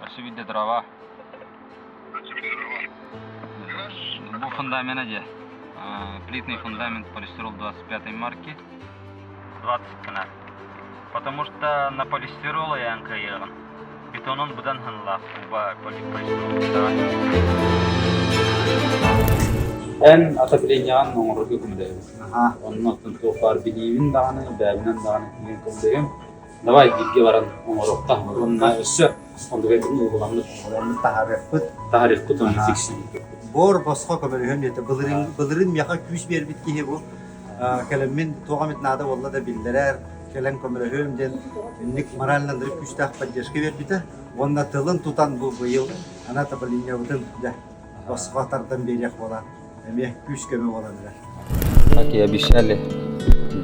Очевидно, дрова. Bu фундамент где? Плитный фундамент полистирол 25 марки. 20 кна. Потому что на полистирол я анкаиран. Бетонон будан ханлах. Полистирол. En atabilen onur hükümdeyim. Onun tufar bilimin dağını, bäbinen dağını hükümdeyim. Давай bilgi varan onurukta. Onunla üssü. Onda bir uygulanmış. Tarih kutunun fiksin. Bor basqa kömürühün yete bılırın yaka küş bir bitki bu. Kalemin toğamit nada valla da bildirer. Kalen kömürühün den nik marallandırıp küş taq поддержка ver bite. Onda tılın tutan bu yıl ana tabalinye budun da basqa tardan berek bolan. Emek küş kömü bolan da. Bak ya bir şeyle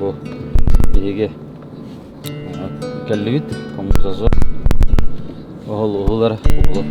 bu bilgi. Kellit komutazo. Oğullar oğul.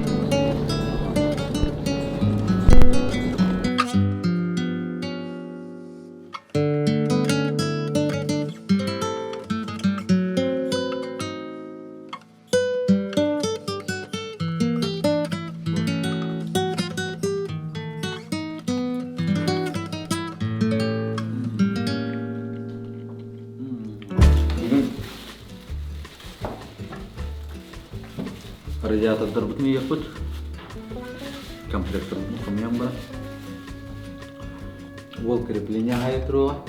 Радиатор бутун yapıt. Комплектор бутун бар. Вол крепление hayatro.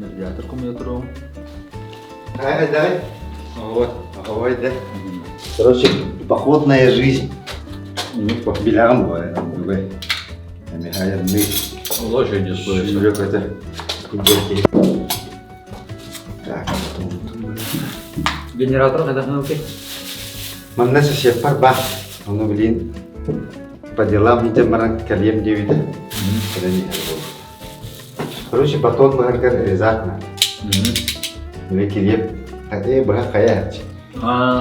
Радиатор комьютро. Дай. Вот, ой, да. Короче, походная жизнь. Биляром бывает. Михаил, мы Лошадь стоит. это. Так. Генератор когда окей. Mana siapa bah? Ono bilin padalam hijab marang kalian dia itu. Ada ni. Terus si baton menghargai rezat na. Ini kalian ada berhak kaya.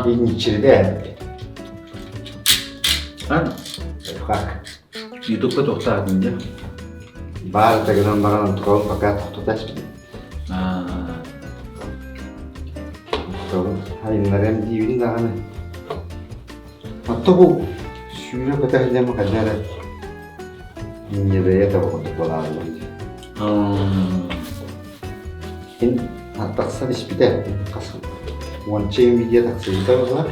Ini cerita. Hak. YouTube ka doktor dia. Bar tegenan marang tukang pakai tutas. Tukang hari narem di ini dah kan. Atau sudah kita hanya mengajar ini dia tahu untuk pola lagi. Ini atas sana sepeda kasut. Wancing media tak sejuta lah.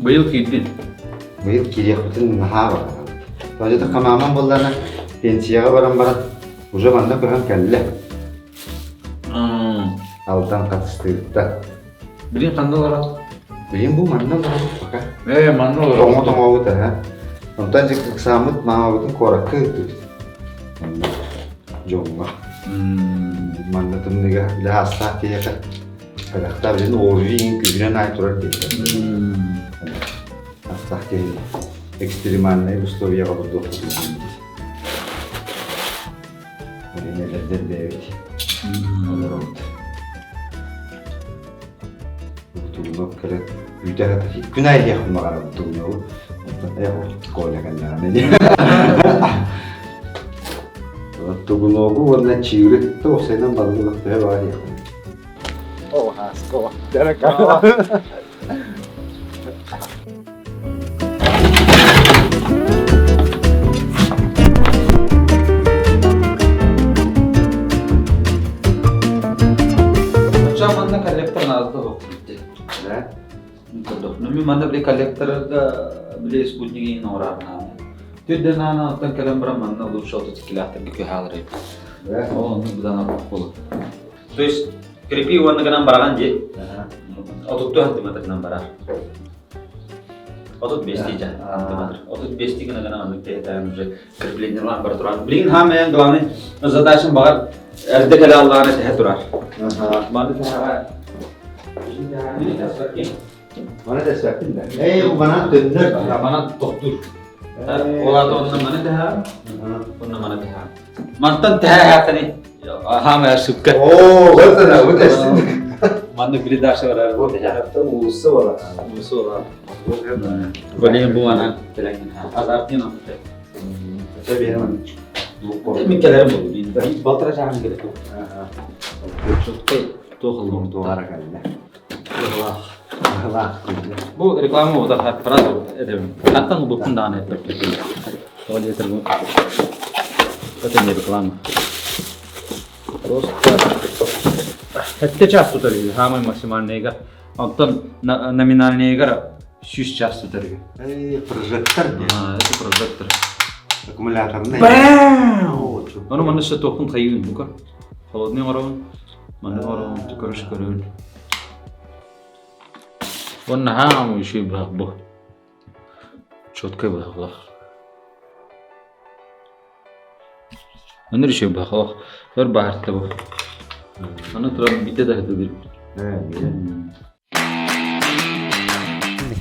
Bayıl kidin. Bayıl kiri aku tu nahar. Kalau kita kamaman bolana pensiya barang-barang. Udah mana berang kalah. Aldan katstirta. Biri kandil lah. Beliin bu mana lah pakai. Manol. Tongo udah ya. Nonton jika kesamut mau itu korak itu. Jomba. Mana tuh nih gak lahasa dia kan. Kalau kita beli origin kubiran naik turun dia. Hasta que ekstreman ne gusto ya kalau tuh. Ini ada deh. Tuh keren. Udah tadi kunai dia makan tuh no. Ya kok kan ini. Tuh nogu warna ciurit tuh saya nampak dulu tuh ya. Oh hasko. Jangan kalah. Mana kolektor nazar tuh. Nami mana beli kolektor beli sputnik ini orang na. Tidak nana tentang kalam mana udah shot itu kilat gitu hal rep. Oh, ini bukan apa pula. Terus kripi warna kenam barakan je. Otot tuh hati mata kenam barang. Otot besti jah. Otot besti kena kenam anu teh tahan je. Kripi nyelam beraturan. Beliin ham yang gelane. Nazardaşın bakar. Erde kala Allah'ın sehat durar. Mana sehat. Ini dasar ki. Mana dasar ki? Bu mana döndür. Mana doktor. Ola to onun mana sehat. Onun mana sehat. Mantan sehat ni. Ham ya suka. Oh, betul betul. Mana beli dasar var. Bu sehat. Usu var. Usu var. Boleh bu mana telangin. Azartnya nak. Tabii hemen. Mikirlerim oldu. Bir baltara çağırın gerekiyor. Çok tuğ kaldım. Tuğara kaldı. Allah. Bu reklama o da hep para edelim. Hatta bu kundan etmek. Soal yeter bu. Zaten ne reklama. Просто это часто дорого, самый максимальный игра. Антон номинальная игра 6 часто дорого. Прожектор. Это прожектор. Аккумуляторный. أنا ما نشأت وكنت خيون بكرة. خلصني مرة من مرة تكرش كرون. والنهام ويشي بخبه. شوت كيف بخبه. أنا ريشي بخبه. غير بحر تبغى. أنا ترى بيتي ده هدول.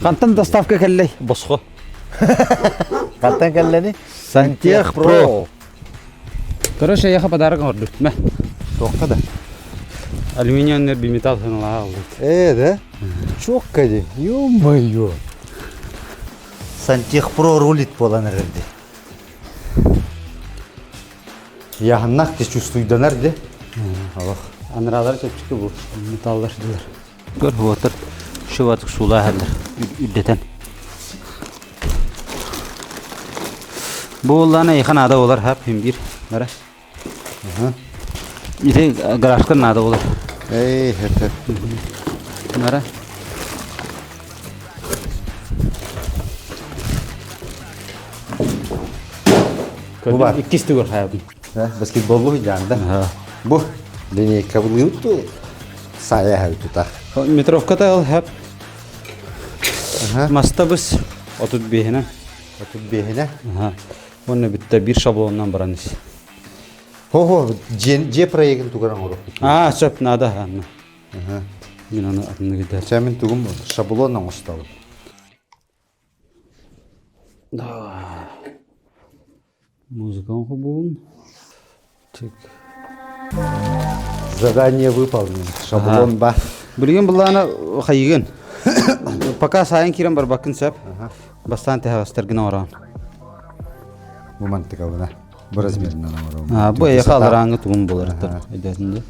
Кантан доставка келлей босхо. Кантан келлени? Сантьяг Про. Короче, я подарок орду. Мә. Тоққа да. Алюминиевый биметалл ханала алды. Да? Çok кәде. Ё-моё. Сантьяг Про рулит болан herhalde. Яғыннақ те чувствуйдан әрде. Allah. Анрадар чөпчүкө бу металлдар дилер. Көрүп отур. Şu vatık sular herler. Üddeten. Bu oğlanı yıkan ada olar hep hem bir. Nere? İde garajkın ada olar. Hep. Nere? Bu var. İkisi de gör hayatım. Basketbollu hicanda. Bu. Lineyka buluyordu. Saya hal tutar. Metrovkada al hep. Masta biz oturup behine. Oturup behine. Onu bitti bir şablondan baranız. Ho, C proyektini tugaran oru. Çöp nada anne. Yine onu adını gider. Çemin tugum şablondan ustalı. Музыка он Чек. Задание выполнено. Шаблон бар. Bilgen bularını hayıgın. Paka sayın kiran bar bakın sep. Bastan teha stergina oran. Bu mantık avına. Bu razmerinden oran. Bu yakalır angı tuğum bolar. Edesinde.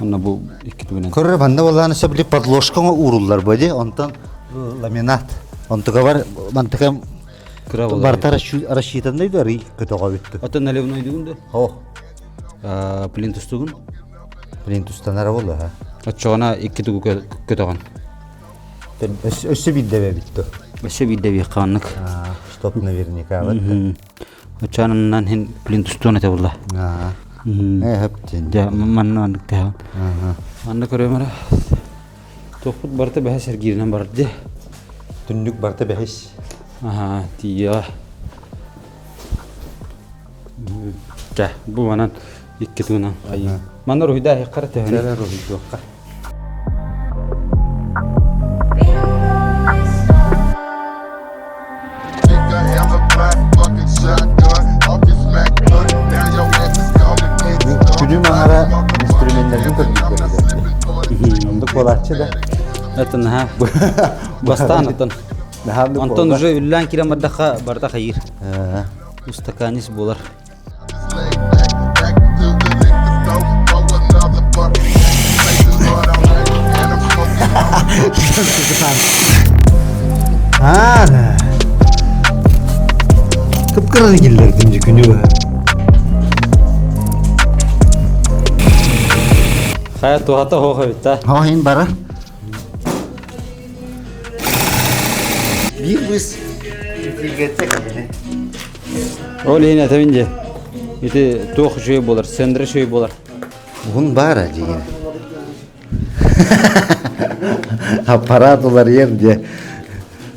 Ona bu iki tuğunan. Körre banda olanı sebili подложкаға урулlar böyle. Ondan laminat. Ontuğa var mantığa бартар рассчитандайды ри көтөгө бүттү. Ата наливной дегенде. О. Плинтус тугун. Плинтустан ара болду, ха. Ачогана 2 тугу көтөгөн. Өссө биддебе бүттү. Беше бидде би канык. Стоп наверняка вот. Ачанан хин плинтус туна табылла. Хептен. Ja маннан таа. Манна көрөмөр. Тохут барта баха сергиринен барды. Түндүк барта бехис. Тия. Bu manan iki tuna. Mana rohida hekar teh. Jala rohid dokka. Küçük manara instrumentlerin kötülükleri. Onluk bolatçı da. Atan ha. Bastan atan. Anton уже үллән килә маддаха барда хәер. Устаканис булар. Kıpkırmızı giller dinci günü var. Hayat tuhata ho hayta. Hain bara. Bir biz geçecek yine. Öyle yine tabiince. İşte tuh şey bolar, sendre şey bolar. Bugün bara yine. Аппаратулар ерде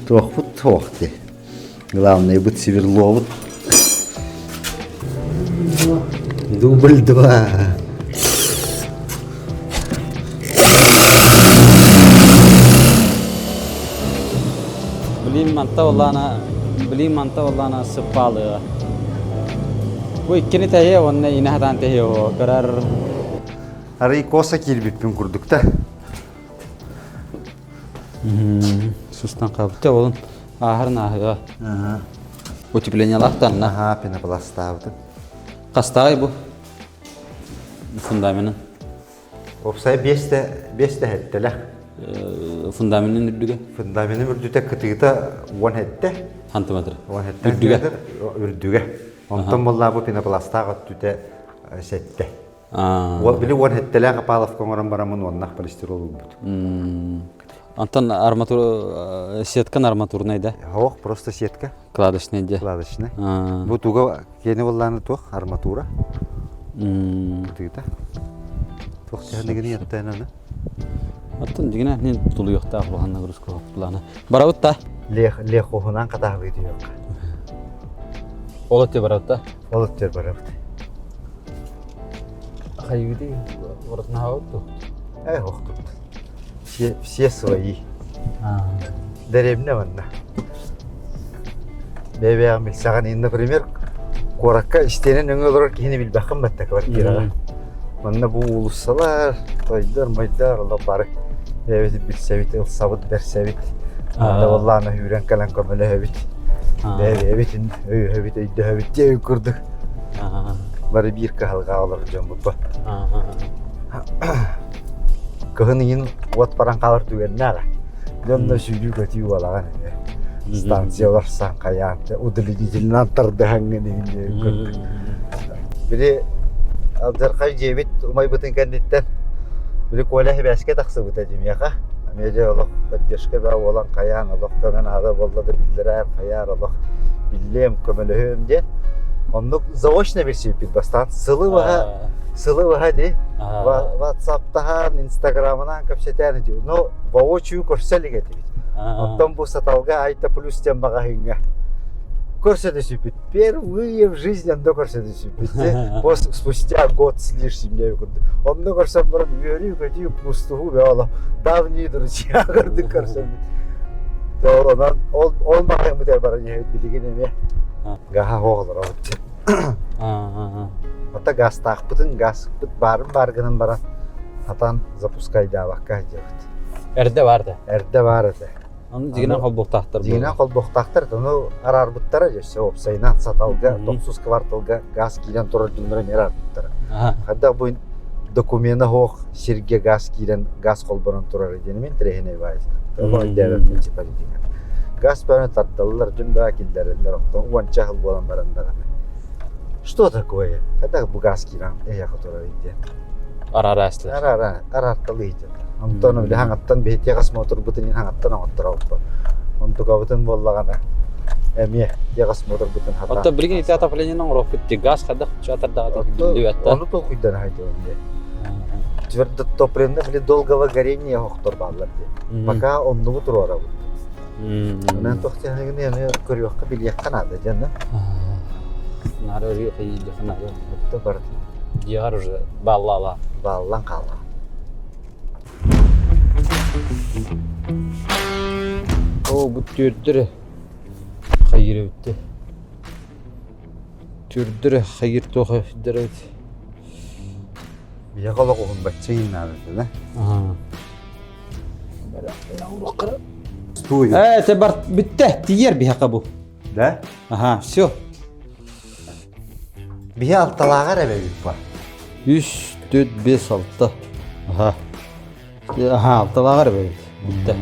тохпут тохти. Главное быть Сверлову. Дубль 2. Bilim manta vallana sıpalı. Bu ikini tehe onunla inahdan tehe o karar. Arayı kosa kilbipin kurduk da. Sustan kabıta olun. Ahır nahı. Утеплениялахтан на. Aha, пенопластавды. Кастагы bu. Fundamentin. Opsay 5 de hetteler. Fundamentin ürdüge. Fundamentin ürdüte kıtığıta 10 hette. Santimetre. 10 hette. Ürdüge. Ürdüge. Ondan bolla bu pinoplastağa tüte sette. Aa. O bile 10 hetteler kapalaf konuran baramın onnak polistirol bu. Антон арматура сетка арматура нейде. Хох просто сетка. Кладочный де. Кладочный. А. Bu tuga kene bollаны тух арматура. Кыта. Тух сәнегене яттайна. Антон дигене не тулу yok та кылганда грузка планы. Барабыт та. Лех хохунан ката быды yok. Олот те барабыт та. Олот тер барабыт. Хайгыды воротна хавыт. Хох тут. Все свои. Деревня ванна. Бебеğim bilsağın indi, например, korakka istenen öngü olarak yeni bil bakım batta kvartiraga. Manna bu ulussalar, toylar, maydar, Allah barı. Evet bilsevit, ılsavut, bersevit. Manna vallahi ana hüren kalan komele hevit. Evitin, hevit, öydü hevit diye kurduk. Barı bir kahalga olur can bu. Kıhının ot paran kalır tüyenler. Dönme sürü kötü olagan. Stansiyalar sankayan, udilici'nin antardı hangini kurduk. Biri Abdurkay Cevit umay butun kenditten. Biri kolah beske taksı butacım yaka. Amece Allah badyaşka ba olan kayan Allah kamen ada valladı bildirer kayar Allah billem kömelehüm diye. Onluk zavoşna bir şey bir bastan sılı var hadi. WhatsApp'tan, Instagram'dan kapseten diyor. No, воочию көрсәлек етіп. Оттан бұл саталға айта плюс тем баға хинга. Көрсәді сөйпет. Впервые в жизни анда көрсәді сөйпет. Спустя год с лишним я көрді. Онда көрсәм бұрын үйері көтейіп пустығы бе алам. Давние друзья көрді көрсәм. Онан ол мағайын бұтар барын ехет білеген еме. Gaha oğulur oğulur. Hatta gaz takpıtın gaz kıpıt bargının baran. Hatan zapuskayda bakka hacıvıt. Erde vardı. Erde vardı. Onu diginen kolbok tahtır. Diginen kolbok tahtır. Onu arar bıttara jesse opsaynan satalga 90 kvartalga gaz kilen torur dünürün arar bıttara. Hatta bu dokumenta hoğ şirge gaz kilen gaz kolboran torur edenimin trehine vayız. Tabi devlet municipalitiğine. Gaz böyle tarttılar, dün vakillerler, uvan çahıl bolan baranlar. Что такое? Hatta bu gaz kilen который идет. Ara aslı. Arartalı идет. Антон öyle hangattan bir yagas motor butun hangattan otur avpa. Ontu kavutun bollagana. Emiye yagas motor butun hata. Hatta bir gün itaat apelinin roket gaz kadak çatırda bildi hatta. Onu da kuydan haydi önde. Твердо топливно или долгого горения хохтор баллар. Пока он ну турора. Мен тохтягын яны көрөккө бил якканады жанна. Нарыгы кыйды ханады. Тө бар. Дияр уже баллала. Баллан кала. O bu türdürü hayır bitti. Türdürü hayır tohu deret. Bir yakala kokun bacayın nerede ne? Aha. Stuyu. Tebar bitti. Diğer bir haka bu. Da? Aha, все. Bir altılağa rebe büyük var. 3, 4, 5, 6. Aha. Aha, altılağa rebe bitti.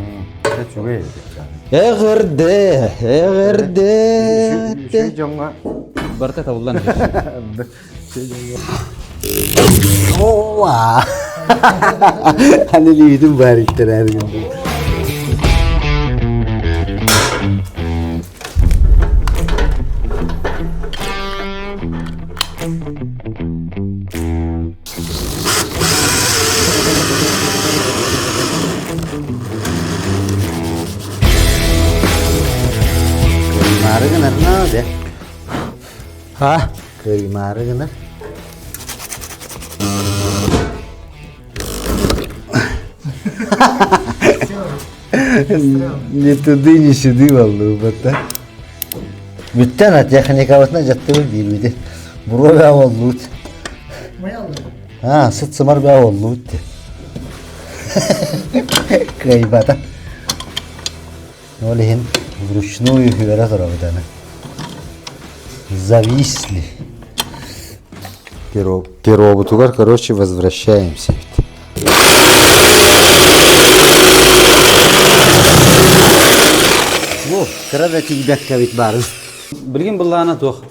Ne çok iyi. Eğirde. Şey jonga. Barta tavullan. Oha. Hani liydin bariktir her gün. Kemarin ne oldu? Ha? Kemarin ne? Не туды, не сюды, валлубата. Бүттен ат яхын екаватына жаттыбы бейбеді. Бұра бәу оллуыт. Сұт сымар бәу оллуыт. Кайбата. Олеген вручную хювера тұрабыданы. Зависли. К роботу, короче, возвращаемся. Баққыра да тигбек кәбит барын. Билген буллана тох.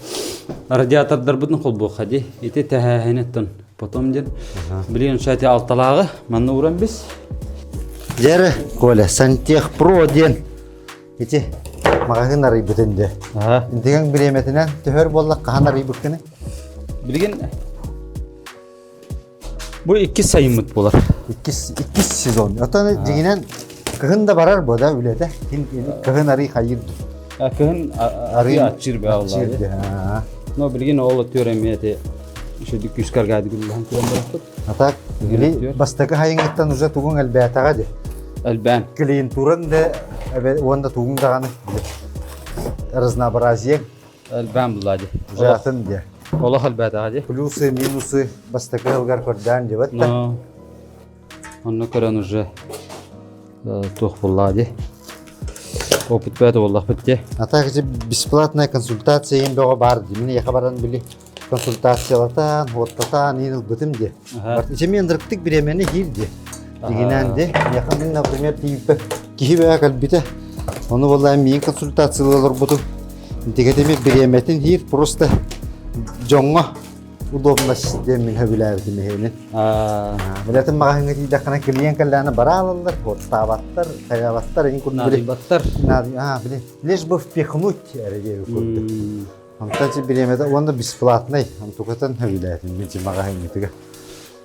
Радиатордар бүтін қол бұл қади. Ете тәхәйнеттен. Потом ден. Билген шайты алталағы. Манны уран біз. Жәрі, Коля, Сантех Про ден. Ете, мағағын арай бүтінді. Интеген білеметінен түхөр боллақ қаған арай бүткені? Билген бұл 2 сайымыт болар. 2 сезон. Отаны дегенен кығын да барар бұ да үледі. Кығын арай қайырды. Кығын арай атчыр бә Атчырды. Но билген олы төреметі. Шөді күшкаргады гүллән көрін барақтыр. Атак, гili бастакы хайыңыттан уже тугун әлбәтаға де. Әлбән. Клиент турын да, онда тугун дағаны разнообразие Әлбән бұлады. жатын де. Олық әлбәтаға де. Плюсы, минусы бастакы алгар көрдән де бәтті. Онны көрін уже тоқ бұлады. Опыт бәті олық бітті. Атак, бесплатная консультация ең бәға барды. Мені яқа баран білі консультациялатан, оттатан, еніл бітім де. Иче мен дұрқтық біремені хил де. Дегенен де, яқа мен, например, тейіпі кейі бәға кәлбіті. Оны болайын мен консультациялар бұтым. Дегетеме біреметін хил просто жоңға удобно системін хөбіләбіті мехелін. Білетін мағаңы дейдіқына клиент кәлләні бара алалар, оттабаттар, қайабаттар, ең күрін білі. Нарибаттар. Лишь бы впихнуть әрегегі көрді. Антанчы биремеде, онда бесплатный, антукатын хөбіләтін, менчі мағағын етігі.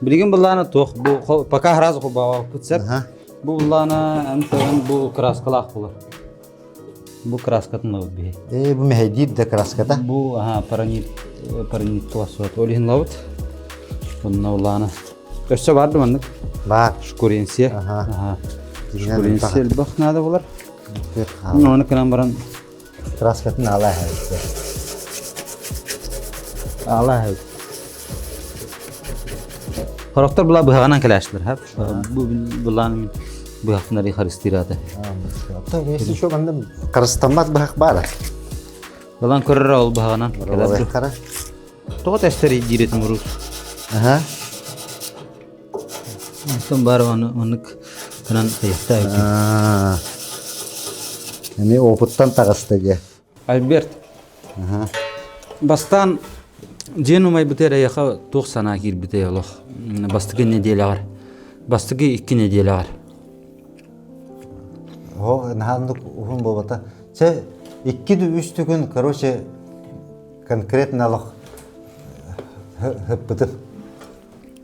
Билген бұлланы тоқ, пока разы құбаға күтсәп, бұл бұлланы әмтігін бұл краскалақ болар. Бұл краскатын лауыт бей. Бұл мәйдейді де краската? Бұл паранит туасуат. Олихін лауыт. Бұнна бұлланы. Өшсе барды мандық? Бар. Шкуренсе. Шкуренсе әлбақ нады болар. Оны кінан баран. Краскатын алай әйті. Allah hayır. Karakter bula bıhağından kələşdiler hep. Bulanın bıhaqları xaristiradı. Tabii, esi şu bende karıstanmat bıhaq var. Bulan körür ol bıhağından kələşdir. Toğa testeri diretim vurur. Tam var onu kınan kıyıqta ayıp. Yani oputtan tağıstı ge. Albert. Bastan Cenumay bitere yaqa 90 gir bite yaloq. Bastıgı nedeler. Bastıgı 2 nedeler. O nahandık uhun bolbata. Çe 2-3 gün короче конкретно алaq хыппытын.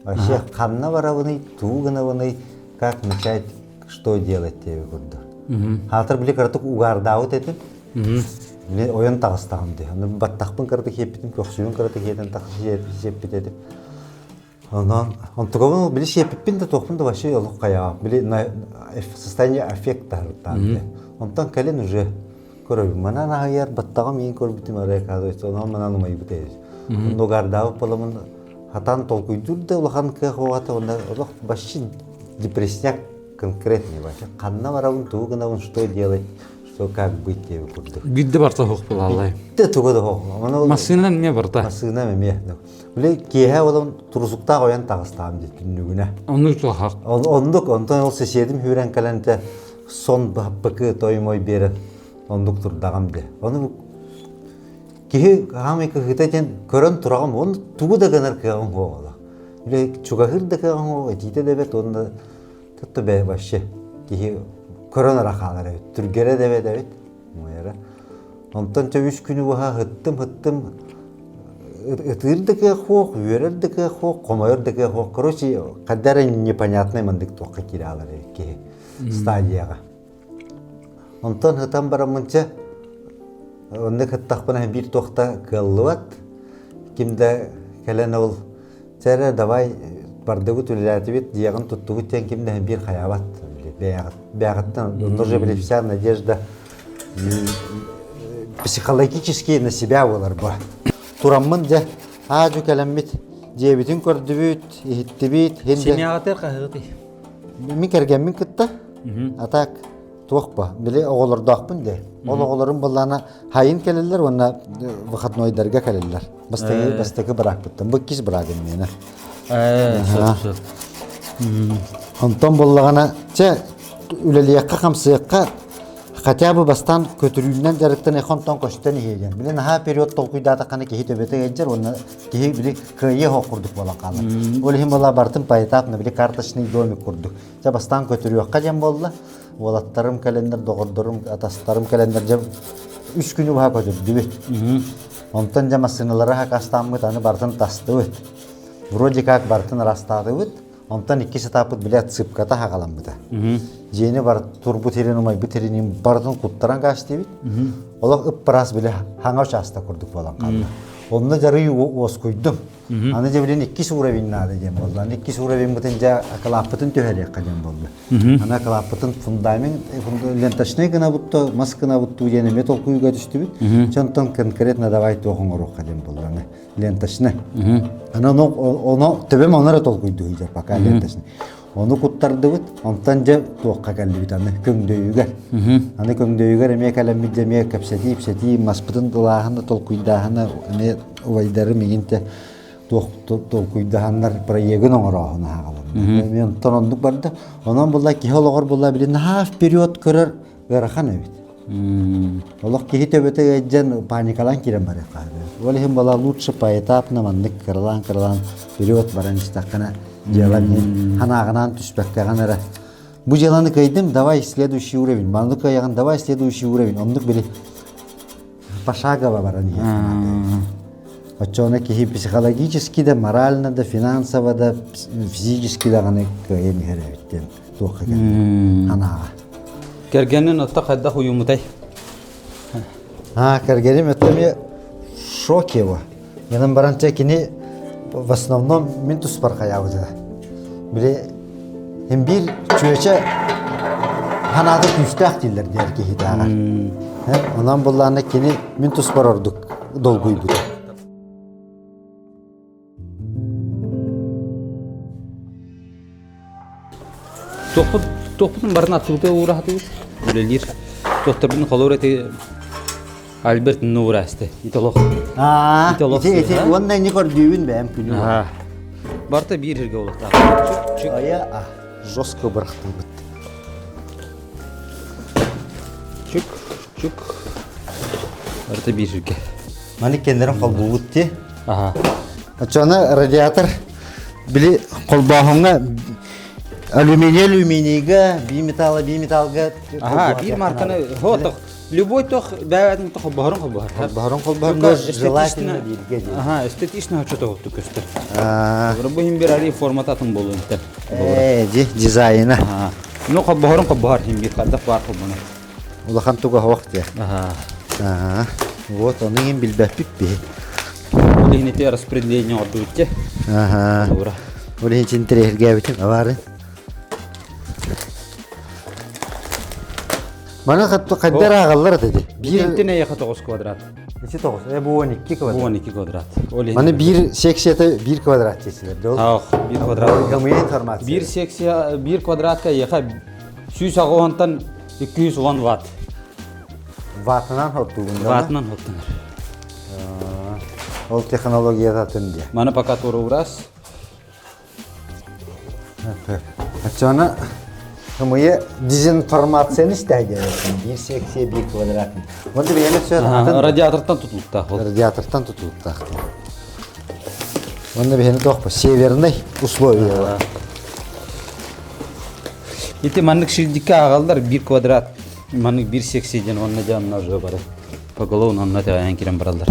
Вообще қанна барабыны, туғына быны, как начать, что делать тебе күрді. Хатыр біле картық уғардауыт етін. Мен ойын тағыстағым де. Баттақпын кырды хеппетім, көксүйін кырды хетін тақсы хеппет едім. Онан тұғабын біле хеппетпен де тоқпын да вообще олық қаяға. Біле состояние аффекта ұрттағым. Онтан кәлен уже көрөбім. Манан ағайар баттағым ең көрбітім арай қазойсы. Онан манан ұмай бұт едіз. Онда ұғардауып балымын хатан толкуйдур да ұлған кәқ оғаты. Онда олық башын депрессияк конкретный вообще. Қанна барабын, туғынабын, что делать? Что как быть тебе курдук. Гидде барта хоқ бұл Аллай. Гидде туғыды хоқ. Масынан ме барта? Масынан ме. Біле кейе олым тұрсықта қоян тағыстағым дейді күнігіне. Оны ұтыл хақ. Ондық, ондан ол сеседім хүрен кәлінті сон бақпықы тоймой берін. Ондық тұрдағым де. Оны кейе қамайқы ғытайден көрін тұрағым, оны туғыда ғанар кәғым хоғыла. Біле чуғағырды кәғым хоғы, әтейті де бәт, онда тұтты бәй башы. Кейе Korona rakaları, Türkiye'de de evet. Ondan çavuş günü vaha hıttım. Itırdık ya hoş, yürürdük ya hoş, komayırdık ya hoş. Короче, kadar непонятный mandık toqqa kiraları ki stadiyaga. Ondan hıtam baramınca, onda hıttaqpana bir toqta kıllıvat. Kimde kelen ol, çare davay bardağı tülatibet diyağın tuttuğu ten kimde bir hayavat. Бягаттан, тоже были вся надежда психологически на себя болар ба. Тураммын же, ажу кәләммет, дебетін көрді бүт, ехетті бүт. Семияғатыр қағыды. Мен кәргенмен күтті, атак туақ ба. Біле оғылырдақпын де. Ол оғылырын болана хайын кәлелер, онна вақытнойдарға кәлелер. Бастығы бірақ бұттым, бұл кез бірағын мені. Онтан болағана, үлелiyekka kamsıyakka хотя бы бастан көтөрүүнен жарыктан эхонтон коштан иеген. Билен ха период толкуйдата каны кехи төбөтө генчер, оны кехи били кые хокурдук бола калды. Ол хим бола бартын пайтапны били карточный домик курдук. Жа бастан көтөрүөк кажан болду. Олаттарым календар, догордорум, атастарым календар жа 3 күнү баа көтөрдү бит. Онтон жа машиналары хакастаммыт аны бартын тастыбыт. Вроде как бартын растадыбыт. Онтан 2 этапыт билет цыпката хагаламбыта. Жени бар турбу терен умай бу теренин бардын куттаран каштыбыт. Олак ыппарас биле хаңа участа курдук болан калды. Онна жары ос куйдум. Аны же билен 2 уровень надо дем болду. Аны 2 уровень бутен жа акалапытын төһөрөк кадем болду. Аны акалапытын фундамент ленточный гына бутто, маскына бутто жени металл куйга түштүбүт. Чонтон конкретно давай тоохоңорук кадем болду. Аны ленточный. Аны оно төбөм онора толкуйду жа пока ленточный. Onu kuttardыбыт, онтан же тоокка келдибит аны көңдөйүгө. Аны көңдөйүгө эме калемми деме кепсети маспытын дылаахына толкуйдаахына эме увайдары мегинте толкуйдааханнар проегин оңороохуна хагалам. Эме онтон ондук барды. Онон булла кихологор булла билин ха вперед көрөр ырахан эбит. Олох кихи төбөтө эджен паникалан кирен бар экады. Олихим бала лучше поэтапно маннык кырлан вперед бараныстакана делами ханагынан түспектеген эре. Бу желаны кайдым, давай следующий уровень. Мандык аяган давай следующий уровень. Ондук били пошагово баран есть. Очоне кихи психологически да, морально да, финансово да, физически да ганы кайын херевиттен тоққа келді. Ханага. Кергенин отта кайда хуюмутай. Кергеним өттеме шоке его. Менің баранча кини в основном мен туспар каябыды. Биле hem bir çöçe hanadı küstah diller der ki hidaga. Ondan bullarına kini min tuspar orduk dolguydu. Topun barın atıldı uğradı. Böylelir. Doktorun koloreti Albert Nurastı. İtalok. İte ondan ne kadar düğün be mümkün. Barta bir yerge oldu. Aya жестко bıraktım. Çık. Barta bir yerge. Mani kendilerim kol buğutti. Aha. Радиатор били колбахонга алюминийга, биметалга. Bir markanı hotok. Любой тох бәвәден тох бахарон. Бахарон желательно билге. Эстетично что-то вот көстер. Рабым бир ари формататын болуун тен. Дизайна. Ну бахар хим бир кадак бар болманы. Улахан туга вакыт я. Вот он им билбәпип бе. Улин те распределение ордутте. Ура. Улин чин терегә битен авары. Bana kadar ağırlar dedi. Bir tane yakıt 9 kvadrat. İçi 9. Bu 12 kvadrat. Bu 12 kvadrat. Bana bir seksiyete 1 kvadrat çeşitler. Ha, 1 kvadrat. Gamıya informasiya. Bir seksiya 1 kvadratka yakıt 100 ağontan 210 watt. Wattından hottuğunda. Wattından hottuğunda. Ol teknolojiye zaten diye. Bana pakat uğras. Sonra Gamıya dezinformasyon istəyir. Bir seksiye 1 kvadrat. Onda bir yana söyle. Radiatordan tutulukta. Радиатордан tutulup taktı. Onda bir yana toqpa. Severный условия. İti manlık şildikka ağallar 1 kvadrat. Manlık 1.80'den onunla canına жоба бар. Поголовно onunla tayyan kiren barallar.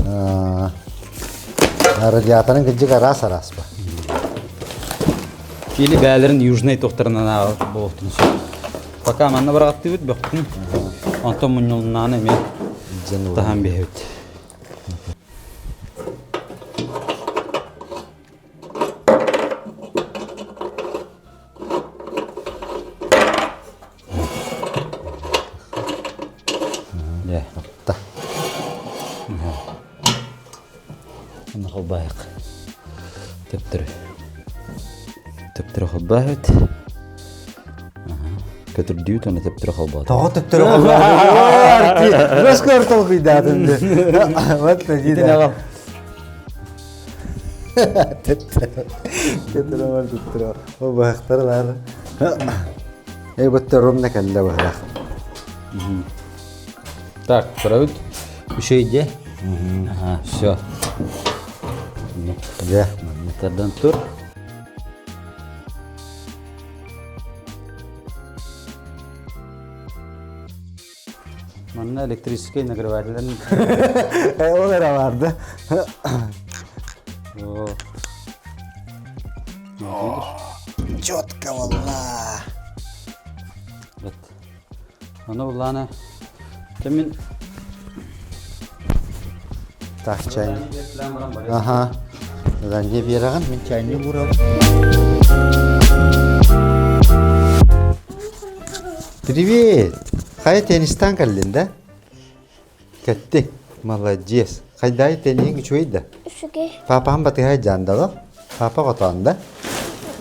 Радиаторын gıcık aras ba. Или бәлерин южный тоқтарынан ağal болуптun. Пока манна баратты бит бактым. Антон муннан эме тахам бейт. Ya, Ta. Ana xalbayıq. Teptiri xalbayıq. Götürdüğü tane teptiri xalbayıq. Tağı teptiri xalbayıq. Başka ortalı kıydatın. Vat ne diydi? Teptiri var teptiri var. O bayıkları var. Bu terörüm ne kelle bayık. Так, правильно? Еще иди. Ага, все. Да. Тардан тур. Манна электрический нагреватель. O da vardı. Четко валла. Evet. Onu bullana. Temin. Так, чайник. Ага. Да не бераган, мен чайник бурам. Привет. Хай тенистан калдин да? Кетти. Молодец. Хайдай тенин чуйда. Шуге. Папам батыгай жандалы. Папа котанда.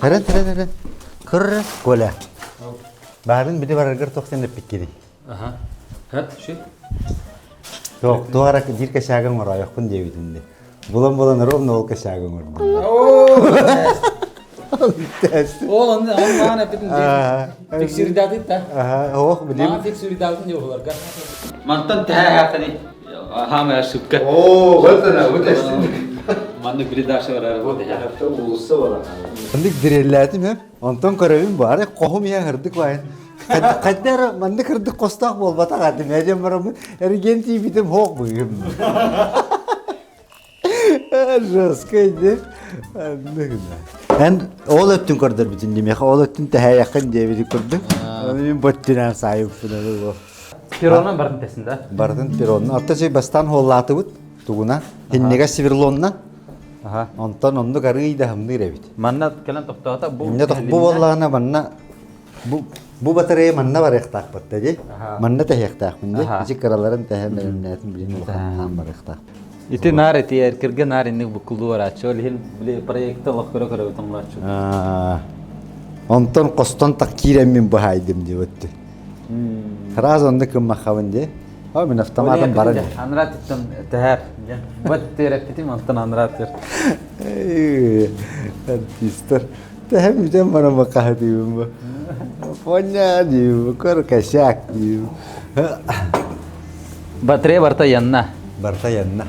Хәрән. Кыр коля. Барын биде барыргыр тоқтен деп биткери. Aha. Evet, şey. Yok, doğara bir kaşağın var ayakın devitinde. Bulan rovna ol kaşağın var. Oğlum, onu ne yaptın? Fiksiri dağıtı da. Aha, oh bileyim. Maa fiksiri dağıtın diyor olar. Mantan tehakani. Hama şıpka. Oo, batana, bu da Mandık bir daha şey var. Bu da ya. Mandık direlledim hep. Ondan karabim bari kohum ya hırdık var. Kadar mandık hırdık kostak bol batak adım. Edem varamı ergenti bitim hok bugün. Raskaydı. Anladım. Ben oğul öptüm kadar bütün demek. Oğul öptüm daha yakın diye bir kurdum. Benim battıran sahip şunları bu. Pironun barıntesinde. Bardın pironun. Hatta şey bastan hollatı bud. Tuğuna. Hinnega sivirlonna. Aha. Ondan onu karıydı hamdı revit. Manna kelen tokta bu. Ne tok bu vallahına manna bu batarya manna var ektak battı. Aha. Manna teh ektak minde. Aha. İçi karaların teh memnetin bilin ham var ektak. İti nar eti erkirge nar inni bu kullu var açıyor. Lihin bile proyekte Allah kara kara utanlar açıyor. Ondan kostan takkirem min bahaydım diye battı. Raz onda kim makhavın diye. Ama ben aftamadan barın. Anrat ettim teher. Bat terektim antan anrat yer. Artistler. Teh bizden bana makah diyorum bu. Ponya diyorum. Kor kaşak diyorum. Baterai barta yanna. Barta yanına.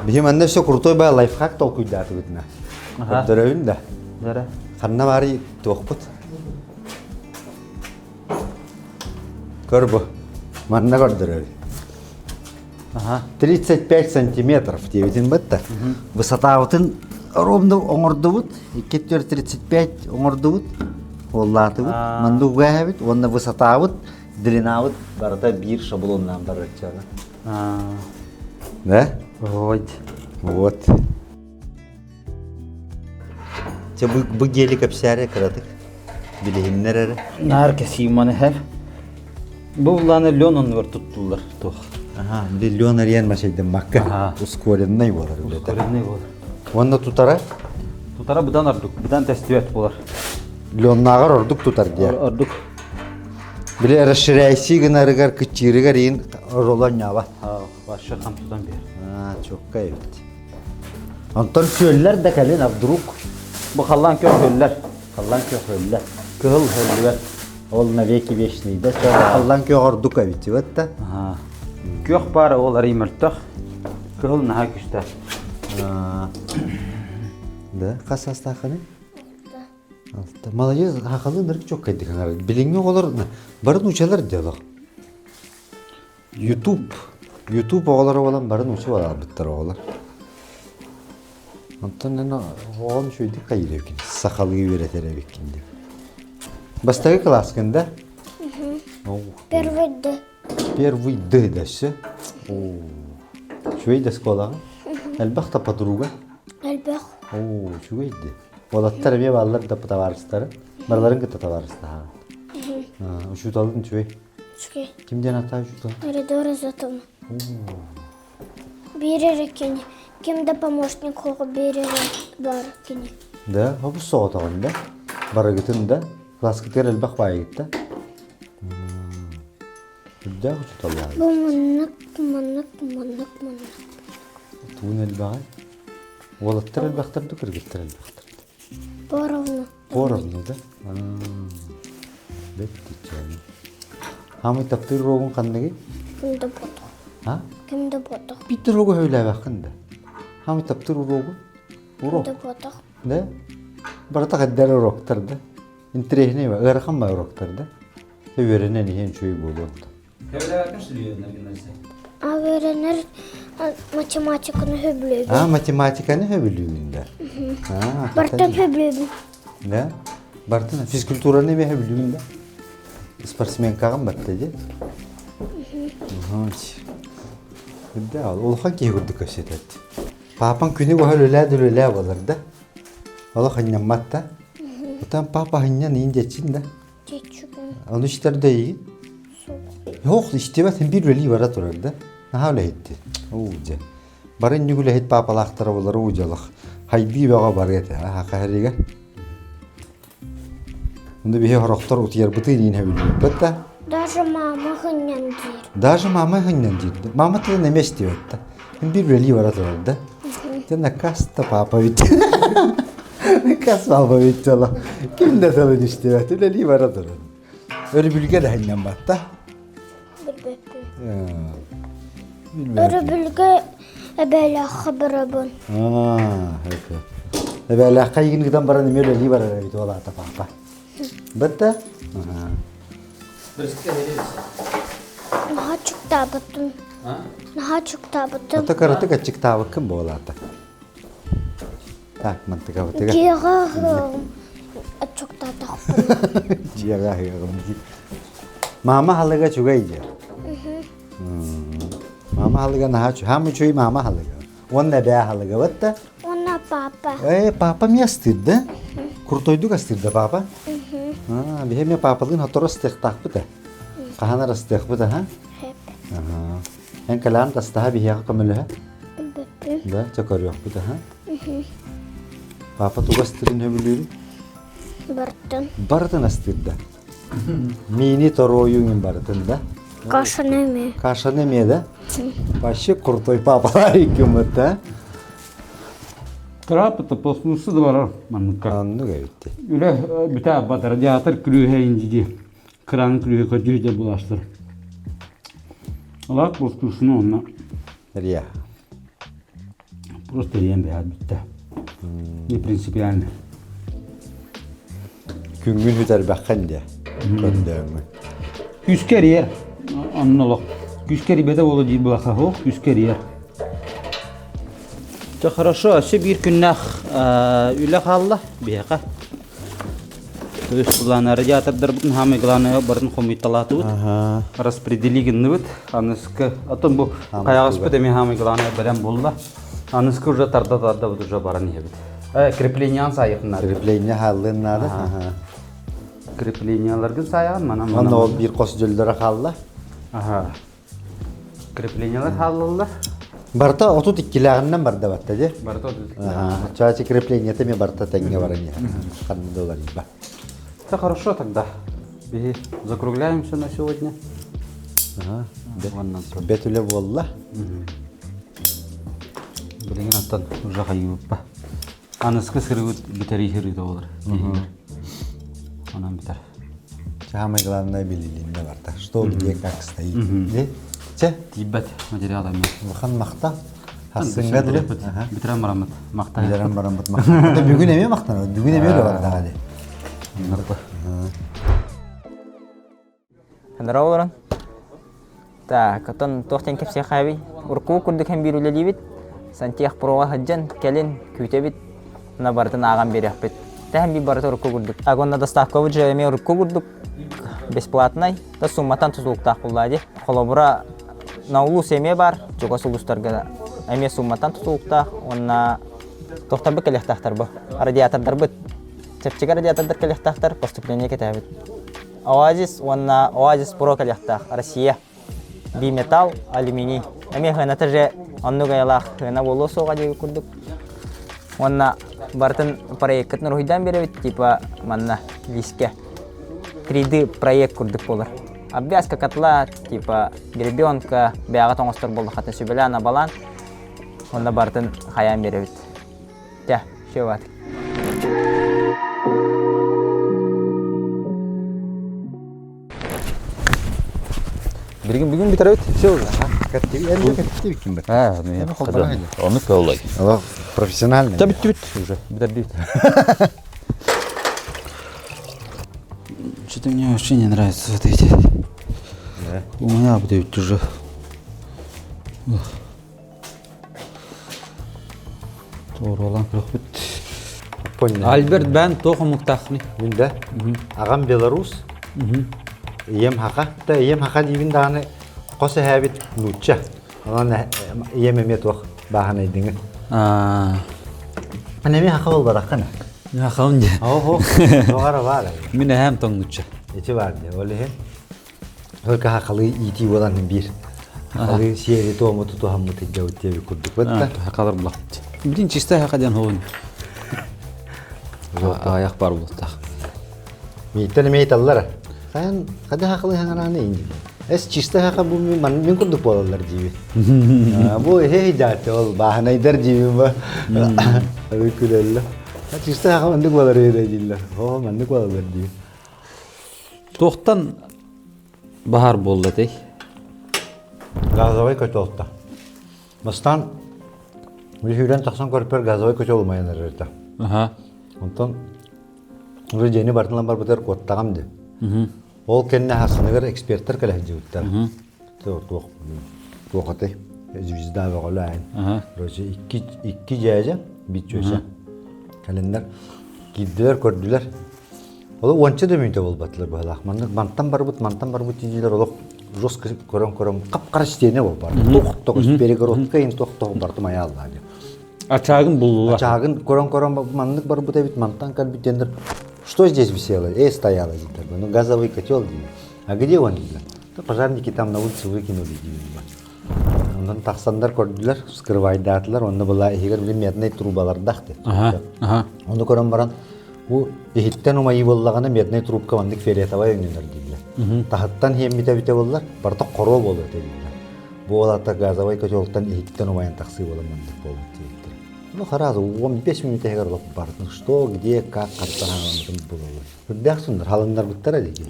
Bizim anne şu kurtoy ba life hack to kuydatı gitna. Aha. Dörevin de. Zara. Kanna bari tohput. Kör bu. Manna kör dörevi. Aha. 35 сантиметров diyebitin batta. Высота ровно оңорды бут. 235 оңорды бут. Оллаты бут. Манду габит, онна высота бут, длина бут. Барда bir шаблоннан бар чана. Да? Ой. Вот. Те bu gelik hapsare karadık. Bilehimler Nar kesimani her. Bu lanı lönün var tuttular. Toh. Aha, bir lyon arayan masaydı makka. Aha. Uskoren ne var öyle. Korene var. Onda tutara Tutara budan arduk. Budan testivet bular. lyon nagar orduk tutar diye. Arduk. Bile расширяйся гынарыгар кычырыгар ин ролоnya var. Ha, başa ham tutan bir. Ha, çok kayıt. Anton köller de kalın abduruk. Bu hallan köhüller. Kallan köller. Kıl hüller. Ol навеки вечный да. Kallan kö orduk aviti vatta. Ha. Köh para olar imertah. Kıl naha küste. Да, kasas takını. Altta. Молодец, хакалы нырк çok kaydı kangar. Bilinme olur. Barın uçalar diyorlar. YouTube oğulları olan barın uçu var albetler oğullar. Anton ne oğlum şuydu kayır evkin. Sakalıyı üreter evkin diye. Бастағы класс кенде? Первый Д. Первый Д дальше. Швейда школа. Әлбәттә подруга. Альбах. Швейда. Олаттар бе балалар да товарыстары. Барларын кете товарыста. Ушу талдын швей. Шуге. Кимден ата ушу? Коридор затон. Берер екен. Кемде помощник хого берер бар екен. Да, bu soğutağında. Bara gitinde. Класс кетер әлбәқ бай гитте. Үддә ушу таллар. Bu mınık. Туын әлбәғай. Олаттар әлбәқтар дүкір гиттер әлбәқтар. Поровну. Поровну, да? Бетти чайны. Hamı taptır rogun kandığı. Kimde botu? Ha? Kimde botu? Bitti rogu öyle bakında. Hamı taptır rogu. Uro. Kimde botu? Ne? Barata kadar roktardı. İntirehine var. Irkam var roktardı. Öğrenen ihen çoğu buluyordu. Öyle bakın sürüyor neredeyse. Öğrenir matematikini hüblüydü. Ha matematikanı höbülüğünde. Ha. Bartan hüblüydü. Ne? Bartın fizkultura ne be höbülüğünde? Sportsmen kağın battı. Aha. Bir de al. Olha ki gördük aşetet. Papan günü bu öyle olurdu. Allah hanyam matta. Utan papa hanya nince çinde. Geçiyorum. Onu işler de iyi. Yok işte ben bir öyle var atırdı. Ne hale etti. Oğuzca. Barın yügle hep papalaklara olur oğucalık. Haydi bağa barget ha hakariga. Onda bir harakter utyer bıtı yine biliyor. Bıtta. Даже mama hınyan değil. Даже mama hınyan ciddi. Mama da ne istiyor hatta. Bir öyle var atırdı. Sen kasta papa bit. Ne kas papa bit Allah. Kim de sana işte öyle var atırdı. Öyle bilge de hınyan batta. Öyle bilgi böyle haberi bun. Hep. Böyle kayın giden baran emir öyle var öyle ola ta papa. Bıtta. Birisi veririz. Naha çok tabatım. Ha? Naha çok tabatım. Ata karate kaçık tavuk kim bu ola ta. Tak mantık avı tega. Kira çok tabatım. Ciğer ahı Mama halaga çugayca. Mama halaga naha çu. Hamu çuy mama halaga. Onda be halaga bıtta. Ona papa. Papa mi astirdi? Kurtoyduk astirdi papa. Ha, bihe mi papalığın hatoru stektak bıda. Kahana rastek bıda ha? Hep. Aha. En kalan tastaha bihe kakamülü ha? Bıbı. Da çakar yok bıda ha? Papa tu astirin höbülürü? Bartan. Barıtın astirdi. Mini toroyun barıtın da. Kaşını mı? Kaşa nemeye de. Başı kurtoy papalar hükümet ha? Trapıtı postumusu da var manlıkka. Anlı gayetti. Öyle bir tane batır radyatör külüğe incici. Kranın külüğe kaçıyor da bulaştır. Allah postusunu onunla. Riya. Просто diyen bir hal bitti. Ne prensibi yani. Küngün hüter bakkan diye. Gönderme. 100 kere yer. Anladık. 100 kere bede olacak bu laka hoş. 100 kere yer. Çok хорошо. Şimdi bir günah üle kaldı. Bir yaka. Terus bulan радиатордар бүтін хамы гланы барын хомиталаты бут. Aha. Распределигенный бут. Аныскы. Атом бу каягыс бут эми хамы гланы берем болды. Аныскы уже тарда бут уже баран ебит. Креплениyan sayıqınlar. Tripleyne halın nadı. Aha. Krepleniyalarga sayağın mana. Onda ol bir kos jöldöre kaldı. Aha. Krepleniyalar halıldı. Barta 32 lağından barda battadı. Barda Aha. Çağçı tripleyne temi barta tenge varan ya. Kan dolar iba. Это хорошо тогда. Закругляемся на сегодня. Aha. Ванна. Betüle valla. Блин, аттан уже хайыппа. Аныскы сырыгыт битери хырыды olur. Ondan biter. Çağmaygılarında bildiğinde barta. Что где как стоит. Ne? Çe? Тибет материалами. Bakan makta. Hassınga dile. Битирем марамат. Макта. Bilerim baran bat makta. Bugün emi maktan. Bugün emi öyle var hadi. Здорово, Лоран. Так, отон тохтен кепсе хаби. Урку курдук hem birule libit. Сантьях прова хаджан келин күтебит. На бартын аган берек бит. Тәһәм би барты урку курдук. Агонна доставка бу жеме урку курдук. Бесплатный. Да сумматан тузулуктак булды. Холобура наулу семье бар. Жога сулустарга эме сумматан тузулуктак. Онна тохтабы келехтактар бу. Радиатордар бит. Чепчига радиатордар келехтактар поступление кетебит. Оазис, ванна Оазис Про калехтах, Россия. Биметалл, алюминий. Эми ханатыр же анну гаялах хана болу соға деги курдук. Ванна бартын проекттын рухидан беребит, типа манна лиске. 3D проект курдук болар. Обвязка котла, типа гребенка, бяга тоңостор болду хатын сүбеляна балан. Ванна бартын хаян беребит. Тя, шеват. Bugün biter evet. Şey oldu. Каттеби, энди каттеби ким бар? Ha, ne? Холбаран. Onu kollay. Аллах профессиональный. Да bitti уже. Bitti. Что-то мне вообще не нравится вот эти. Да. У меня будет уже. Doğru olan kırık bitti. Понял. Альберт ben tohum muhtahni. Минда. Агам Беларусь. Ем хака. Та ем хака дивин даны косы хабит нуча. Ана ем эмет вак бахана идинге. Ана ми хака бол баракана. Ya kavunca. Ого. Догара бара. Mine hem tonguça. Эти варди. Оле хе. Только хакалы ити болан бир. Хакалы сиери тому туту хаммы тегеут теби курдук. Бетта. Hakalar bulaqtı. Birinci iste hakadan hoğun. Ayak var bulaqtaq. Миттен мейт аллара. Хан када хакалы ханараны инди. Эс чисто хака бу мен курдук болалар диби. Бу хе дате ол бахана идер диби ба. Али күлелле. Чисто хака мендик болар эде дилер. О мендик болалар диби. Toxtan bahar boldu dey. Газовый котелта. Мастан Мülhüren taksan korper газовый котел olmayanlar erta. Aha. Ondan уже жени бартынан бар бутер коттагам ди. Ол кенне хасыныгар эксперттер келе жибиттер. Тоқаты. Звезда ve голайн. Aha. Короче, iki jaja bitçöse. Kalender gittiler gördüler. Ola onça da müyte bolbatlar bu halakmanlık. Manttan bar but dijiler olok жестко koram кап-кара стене бол бар. Тоқ перегородка ин тоқ бартым аялла. Açağın buldular. Açağın koram манлык бар бут бит мантан кар битендер. Что здесь висело? Стояло здесь. Ну газовый котел. А где он? Да пожарники там на улице выкинули. Ondan taksanlar gördüler, skırvaydatılar. Onda bula ehigar bilim medney trubalar daktı. Aha. Onu koran baran bu ehitten umayı bollağına medney trubka vandik feriyatava yönlendir dediler. Tahattan hem bite bollar, barda korol bolu dediler. Bu olata gazavay kötülükten ehitten umayın taksi bolanmandık bolu dediler. Ну хорошо, 15 минут ehigar olup bardı. Что, где, как, kattanan anlatım bulurlar. Hüddəksınlar, halınlar bittara dedi.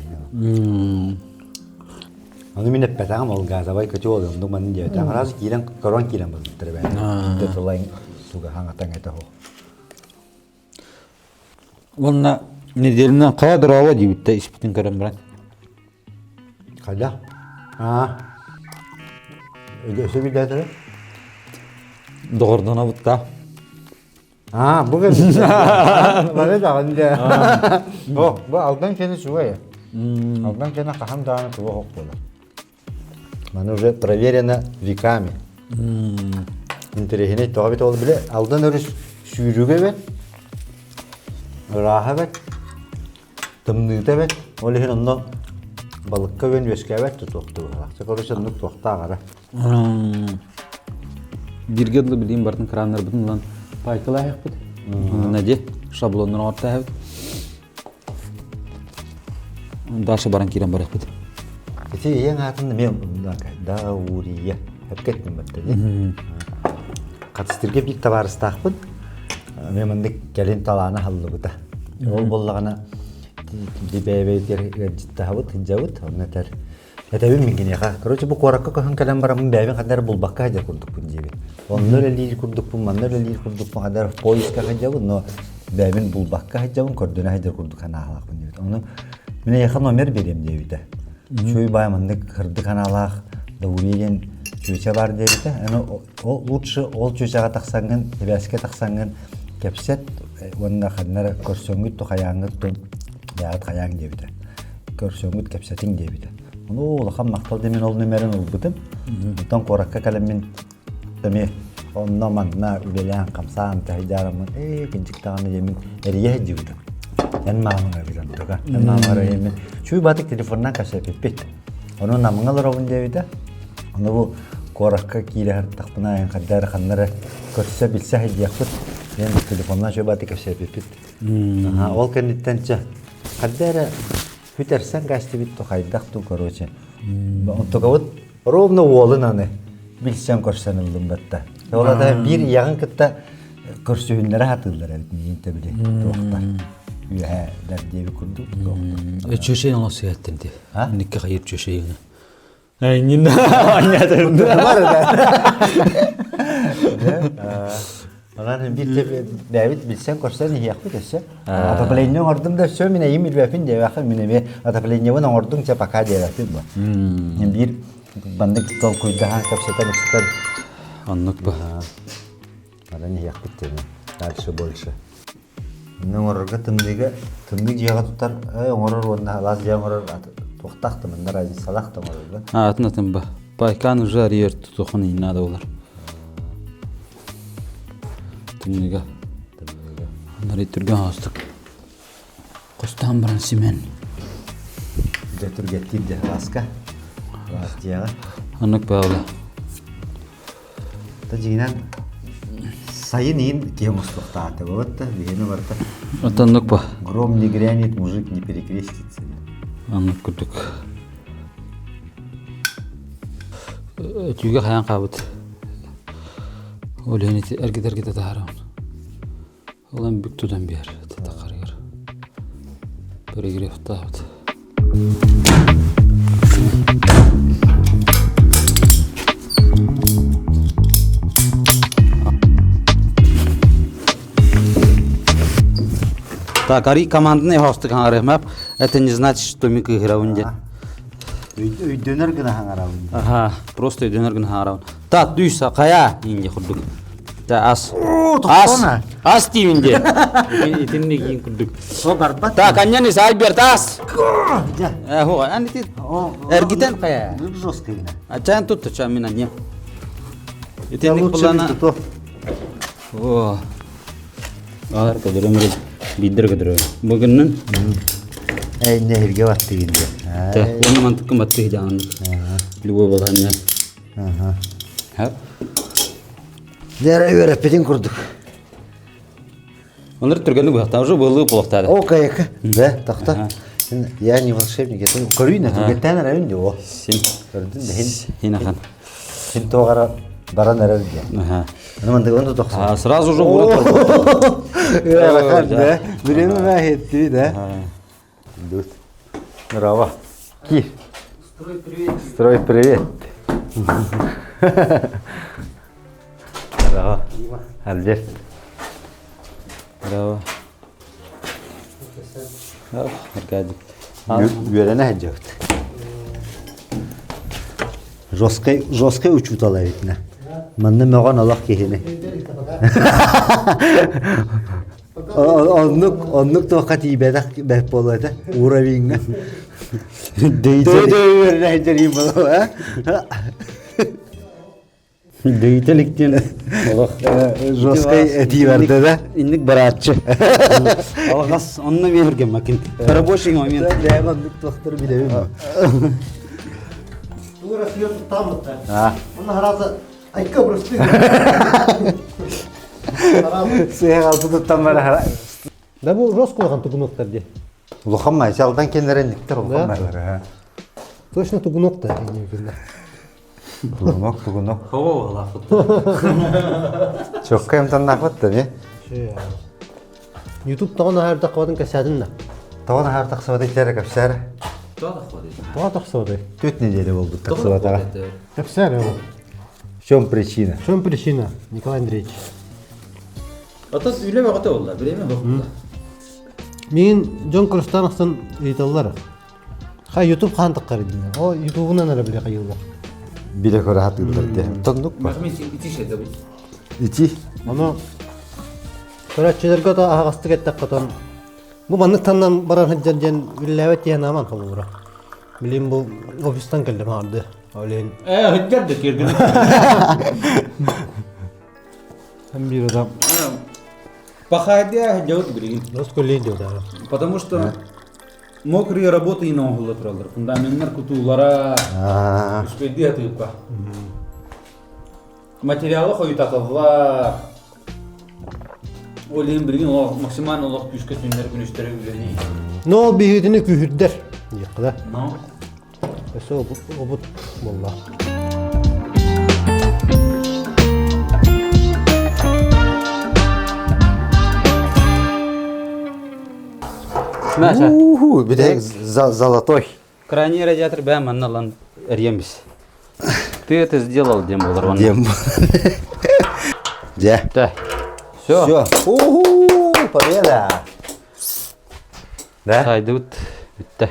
Onu minnet petağım ol gazavay kötü oluyor. Onu manin diye. Razı kiren koron kiren bozultur ben. Tetulayn suga hangatan eta ho. Onunla nedeninden kaya durava diye bitti ispitin karamıran. Kaya. Ha. Öse bir daha Doğrudan avutta. Ha, bugün. Bana da önce. Bu aldan kendi suya ya. Alдан kendi kaham dağını tuva hok bola. Mana уже проверено веками. Интерехине тоғабет ол біле, алдан өріс сүйріге бет, раға бет, тымныйта бет, ол ехен онда балыққа бен веске бет тұтуқты бұға. Секорыш ондық тоқта ағара. Bir gıdlı bileyim barın kranlar bütün lan paykıla yak bit. Nece şablondan orta yak. Daşa baran kiran barak bit. Eti ең атында мен Даурия hep kettim бітті. Қатыстырге бик табарыстақпын. Мен мындық кәлен таланы халды бұта. Ол боллағына дебәбәйтер житті хабыт, хиджабыт, оннатар. Әтәбін менген яға. Короче, бұл қораққа көһін кәлен барамын бәбін қадар бұлбаққа хажар күрдікпін жебен. Оннар әлейір күрдікпін, маннар әлейір күрдікпін қадар поиска хажабын, но бәбін бұлбаққа хажабын, көрдіні хажар күрдік хана ағалақпын жебен. Оны мен яқа номер берем жебеті. Чөй баймандық кырды каналақ, Дауриян чөйче бар жебеті. Лучше ол чөйчеға тақсаңын,ебәске тақсаңын кепсет, онда қаднары көрсөңгіт тұқаяңғыт яғыт қаяң жебеті. Көрсөңгіт кепсетің жебеті. Оны олыққан мақтал демен ол нөмерін ұлбытым. Бұтан қораққа кәлеммен дәме онна мандына үлелен қамсаң тәйдарымын, кенчік тағаны жемен әрие жебеті. Yan mamanga bilang tu kan, yan mamanga rakyat. Cuy batik telefonnya kasih pipit. Ono namanya lor pun dia itu. Ono bu korakka kira harta puna yang kadar kerja bisa hadiah pun. Yan telefonnya cuy batik kasih pipit. Awal kan ditanya kadar hütersen kasih pipit tu kaidak tu korocnya. Untuk kau rom no wallen ane bilsem kerja nilum batta. Kalau ada bir yang kita kerja hindara hatulah ini tabi dokter. Der diye bir kurduk. Çöşeğin nasıl ettin diye. Nikke hayır çöşeğini. Aynen. Anladım. Var da. Ondan bir David bilsen korsan iyi yaptı dese. Ataplayınca ordum da sömine yemir vefin de vakit mine ataplayınca bunu ordumça pakar diye yaptı bu. Bir bandık tol koydu ha kapsatan çıkar. Anlık bu. Adan iyi yaptı dedi. Dальше больше. Ne orga tımdık cihaga tutar. Orar onda laz cihaga orar toxtaktı mı? Razı salaktı mı orada? Ha, atnadım bu. Baykan jar yer tutuqun inada olar. Tümniga. Onları itirgen hastık. Kostan biran simen. Götür getir de laska. Laz cihaga. Anlık bağla. Da jinan sayın in кемуслыкта аты вот да вене барта. Atanlık bu. Гром не грянет, мужик не перекрестится. Anlık kürdük. Tüyge kayan kabıt. Oleni ergide dağıran. Olan büyük tutan bir yer. Takar yer. Böyle girip dağıt. Так, ари командный хостык хаңарымап. Это не значит, что мы кыгыраунде. Döner gına hangarabın. Ага, просто дөнөргөн хаараун. Та дүйсө кая инде курдук. Та ас. тоқтона. Ас тиюнде. Итинне кийин курдук. О барбат. Та каньяны сайбер тас. Ja. Хо, ани ти. Эргитен кая. Жестко гына. Ачан тут ча мина не. Итинник булана. О. Ар кадырымыр. Бидер кадыры. Бүгүннүн. Ey nehirge battı gindi. Та, оны мантыккын баттык жаган. Любой болгон я. Aha. Ha. Dere öğretmedin kurduk. Onları түргенді бұяқта уже было плохтады. О, каяка. Да, тахта. Я не волшебник, это корюйна, тугеттен район дио. Сен. Көрдün de hin. Хинахан. Hin тоғара баран әрәл дио. Ага. Анаманда онда тоқсан. А сразу же город торговал. Да. Время мәхетті, да. Идут. Здорово. Ки. Строй привет. Здорово. Альберт. Bravo. Oh, Arkadi. Görene həcəvdi. Joskay uçut alaydı. Məndə məğan Allah kehini. Onluk toqat ibədə bəhb olaydı. Uğravinə. Döyürünə həcəriyim bana. Deytelikten. Allah. Joskay eti verdi de. İndik baratçı. Alğas onunla verirken makin. Рабочий момент. Ben onluk toqtır bileyim. Burası yok tutamıdı. Ha. Onun harazı ayıka burası. Suya qaldı tuttan bana hara. Da bu roz koygan tugunoklar diye. Uluqamay, çaldan kendiren diktir uluqamaylar. ha. Точно тугунок da. Tugunok. Hava lafı. Çok kayımdan naqıttı ne? Şey ya. YouTube'da onu her dakika vadın kesedin de. Tavana her taqsıvada itlere kapsar. Daha taksa da. 4 недели oldu taqsıvada. Keser ya. В чем причина? В чем причина, Николай Андреевич? Ata öyle bir kata oldu. Bileyim mi? Мен Джон Кыргызстановтан ыйталлар. Ха YouTube хандык карыдым. О YouTube'унан ара биле кайылба. Bile rahat yıldırdı. Tonduk mu? Mahmet iti şeyde bu. İçi. Аны көрәтчелерге да агастык эттек катан. Бу мандыктан баран хаҗҗан билләвет дигән аман кабулра. Билим бу офистан келдим арды. Олен. Hıccar da kirgin. Һәм бир адам Пахадия делать бригин. рост коллеги да. Потому что мокрые работы и на углу троллер. Фундаментар кутулара. Успеди атыпка. Материалы коюп атылар. Олен бригин максимально олақ күшке түннер күнүштөрү үлени. Но бигидини күһүрдер. Йыкда. Но Эсо обут болла. Маша. Bir de zalaтой. Крайний радиатор бәм анналан эриембиз. Ты это сделал, дем болар. Дем. Же. Да. Все. Все. Уху, победа. Да? Сайды бітті.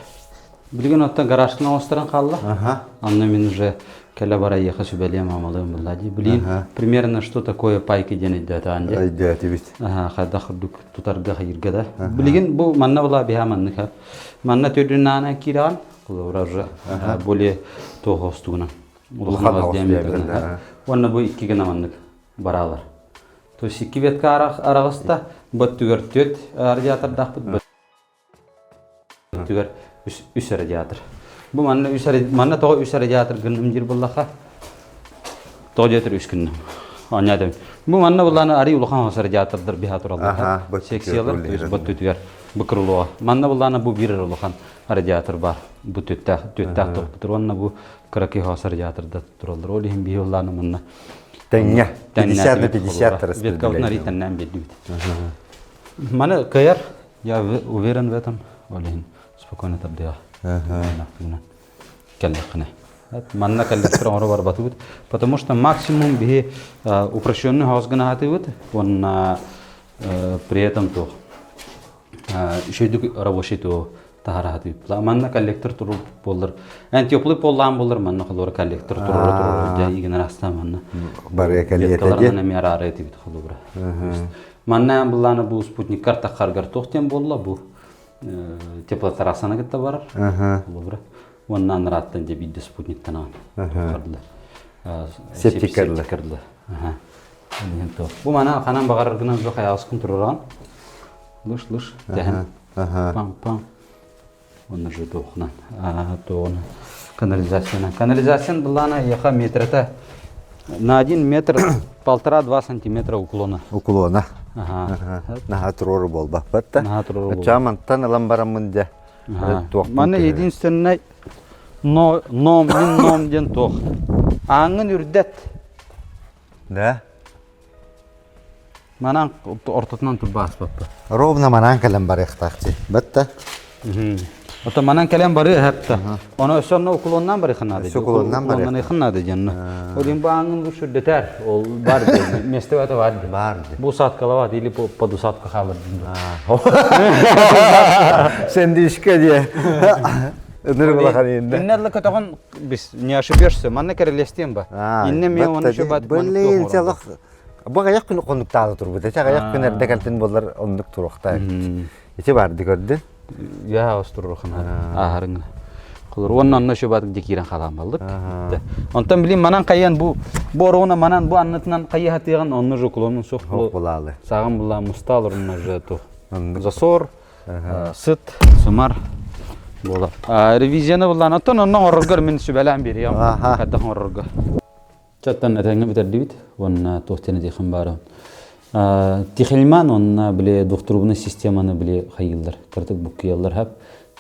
Білген отта гаражкын ауыстыран қалды. Ага. Анна мен уже кәлі бара еқа сөбәлем амалығым бұлады. Білейін, примерно что такое пайки дені дәті анде. Айда, тибит. Қайда құрдық тұтарға қайырға да. Білген бұл манна бұла биха манны қап. Манна төдін ана кираған. Бұл уже более тоғы остуғынан. Улхан ауыстырған. Онна бұл екі гена манны баралар. То есть екі ветка арағыста бұт түгер төт радиатордақ бұт. Түгер үс радиатор. Бұл манна тоғы үс радиатор гүнім жер бұллаға. Тоғы жетір үш күнім. Анядым. Бұл манна бұлланы ари улхан осы радиатордар биха тұралар. Сексиялар, бұт түгер бұкырылуға. Манна бұлланы бұл бірір улхан радиатор бар. Бұл төттәқ тоқ бұтыр. Онна бұл қырақи осы радиаторда тұралар. Олейін бейі бұлланы манна. Тәңе. 50 распределяет. Веткаутнари тәннәм бедует. Мана каяр, я уверен в этом. Олейін. Спокойно табдыга. Кәлләқіне. Манна кәлләқтір оңыры бар батуыт. Потому что максимум бе упрощенный хаусгана хатывыт. Он при этом то шейдік рабочий то тахара хатывыт. Манна кәлләқтір тұру болыр. Ән теплый поллан болыр. Манна қалуыр кәлләқтір тұру. Жа егін раста манна. Бария кәлләқтір. Веткалардан әме ара әтівіт қалуыра. Манна бұланы бұл спутник карта қарғар тоқтен болла бұл. Теплотрасана гетта барар. Добре. Оннан раттан де бидде спутниктан кырды. Септикерлы. Бу мана ханан багар гынан жок аяскын турган. Лыш дәһән. Пам. Онны же тохнан. Тоны. Канализация булана яха метрата. На 1 метр 1,5-2 сантиметра уклона. Уклона. Наха турору бол бақпатта. Чамантан алам барамынде. Мана единственный ном ден тох. Аңын үрдет. Да? Манан ортотынан турба аспаппа. Ровно манан калам бар ихтахчи. Батта. Ото манан калам бары хапта. Оны өсөннө уклоннан бары хынады. Уклоннан бары. Ондан хынады жанна. Олин ба аңын бу шүрдетер. Ол бар ди. Местебете бар ди. Бар ди. Бу саткалава или по дусатка халыр. Sen de işke diye. Önür bulakar yinde. İnnерle kötөгөн biz не ошибешься. Манна керелестен ба. Инне мен оны шөбат. Böyle çalak. Bu ayak günü konduktağı tur bu. Teçak ayak günü erde kaltın bollar onduk turukta. İçi vardı gördün. Ya ostурухын. Ахырың. Кулur оннан шөбат декирен калган болдук. Онтан билем манан каян бу боруна манан бу аннытынан кая тыган онны жоклонун сок болалы. Сагын була мусталырына жето. Засор, сыт, сымар бола. Ревизияны булан аттан оннан оргор мен сөбелән берем. Хадда оргор. Чаттан этеңе битердибит. Онна тохтене дихин бары. Тихилман онна биле докторубны системаны биле хайылдар. Кыртык букиялар хап.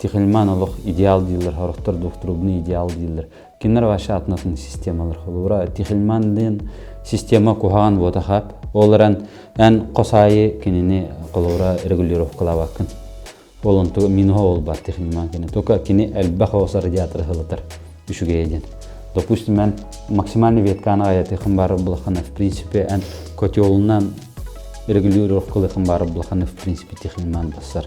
Тихилман олох идеал дилер, хорохтор докторубны идеал дилер. Кинер ваша атнатын системалар холура. Тихилмандын система кухаган бота хап. Оларан эн косайы кинини колура регулировкалава кын. Олонту минho ол бар Тихилман кини. Тока кини элбаха оса радиатор хылытар. Үшүге еден. Допустим, мен максимальный ветканы аятыхын бары булаханы в принципе эн котелунан регулировкалыхын бары булаханы в принципе Тихилман басар.